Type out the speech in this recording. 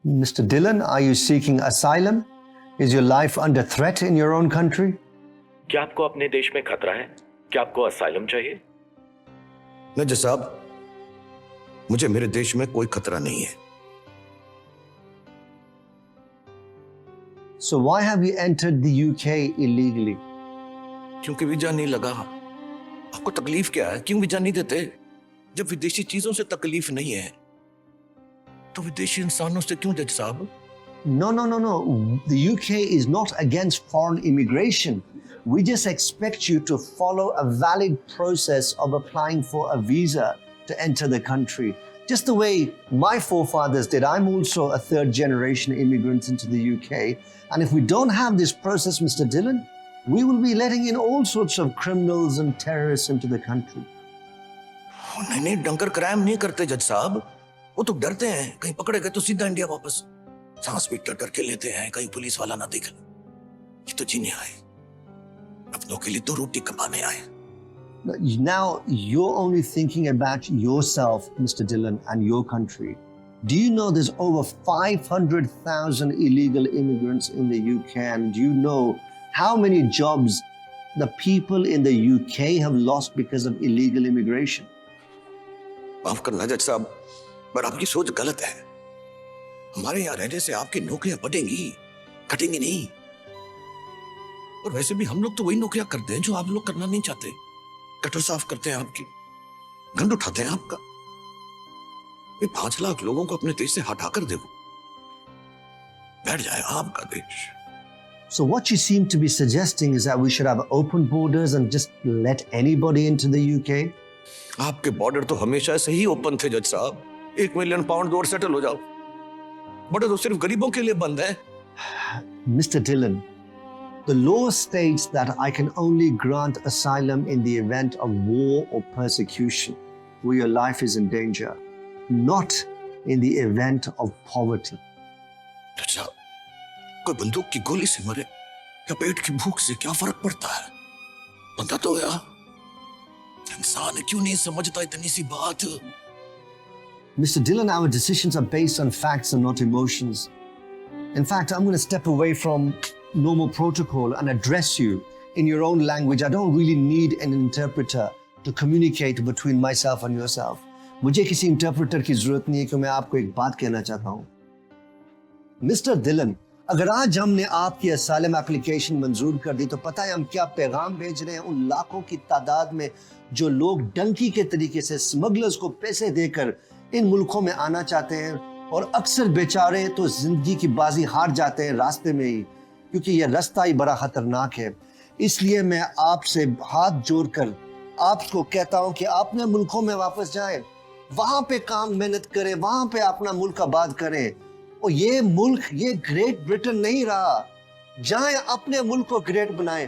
Mr. Dillon, are you seeking asylum? Is your life under threat in your own country? क्या आपको अपने देश में खतरा है? क्या आपको असाइलम चाहिए? नहीं जज साहब, मुझे मेरे देश में कोई खतरा नहीं है। So why have you entered the UK illegally? क्योंकि वीजा नहीं लगा। आपको तकलीफ क्या है? क्यों वीजा नहीं देते? जब विदेशी चीजों से तकलीफ नहीं है तो विदेशी इंसानों से क्यों जज साहब? No. The UK is not against foreign immigration. We just expect you to follow a valid process of applying for a visa to enter the country. Just the way my forefathers did. I'm also a third generation immigrant into the UK. And if we don't have this process, Mr. Dillon, we will be letting in all sorts of criminals and terrorists into the country. नहीं, Dunker crime नहीं करते जज साहब। वो तो डरते हैं, कहीं पकड़े गए तो सीधा इंडिया वापस। सांस भी डर के लेते हैं, कहीं पुलिस वाला ना देख ले। ये तो जीने आए, अपनों के लिए तो रोटी कमाने आए। Now, you're only thinking about yourself, Mr. Dillon, and your country. Do you know there's over 500,000 illegal immigrants in the UK? And do you know how many jobs the people in the UK have lost because of illegal immigration? माफ करना जज साहब, पर आपकी सोच गलत है। हमारे यहाँ रहने से आपकी नौकरियां बढ़ेंगी, घटेंगी नहीं। और वैसे भी हम लोग तो वही नौकरियां करते हैं जो आप लोग करना नहीं चाहते। गटर साफ करते हैं आपकी, गंद उठाते हैं आपका। ये 5 लाख लोगों को अपने देश से हटाकर देखो, बैठ जाए आपका देश। So what you seem to be suggesting is that we should have open borders and just let anybody into the UK? आपके बॉर्डर तो हमेशा से ही ओपन थे जज साहब। 1 मिलियन पाउंड दो और सेटल हो जाओ। बॉर्डर तो सिर्फ गरीबों के लिए बंद है। Mr. Dillon, the law states that I can only grant asylum in the event of war or persecution, where your life is in danger, not in the event of poverty. जज साहब, कोई बंदूक की गोली से मरे या पेट की भूख से क्या फर्क पड़ता है? बंदा तो गया। इंसान क्यों नहीं समझता इतनी सी बात? Mr. Dillon, our decisions are based on facts and not emotions. In fact, I'm going to step away from normal protocol and address you in your own language. I don't really need an interpreter to communicate between myself and yourself. मुझे किसी interpreter की जरूरत नहीं है कि मैं आपको एक बात कहना चाहता हूँ। मिस्टर दिलन, अगर आज हमने आपकी असाइलम एप्लीकेशन मंजूर कर दी तो पता है हम क्या पैगाम भेज रहे हैं उन लाखों की तादाद में जो लोग डंकी के तरीके से स्मगलर्स को पैसे देकर इन मुल्कों में आना चाहते हैं और अक्सर बेचारे तो जिंदगी की बाजी हार जाते हैं रास्ते में ही, क्योंकि यह रास्ता ही बड़ा खतरनाक है। इसलिए मैं आपसे हाथ जोड़कर आपको कहता हूं कि अपने मुल्कों में वापस जाएं, वहां पे काम मेहनत करें, वहां पे अपना मुल्क आबाद करें। और ये मुल्क ये ग्रेट ब्रिटेन नहीं रहा, जाएं अपने मुल्क को ग्रेट बनाएं।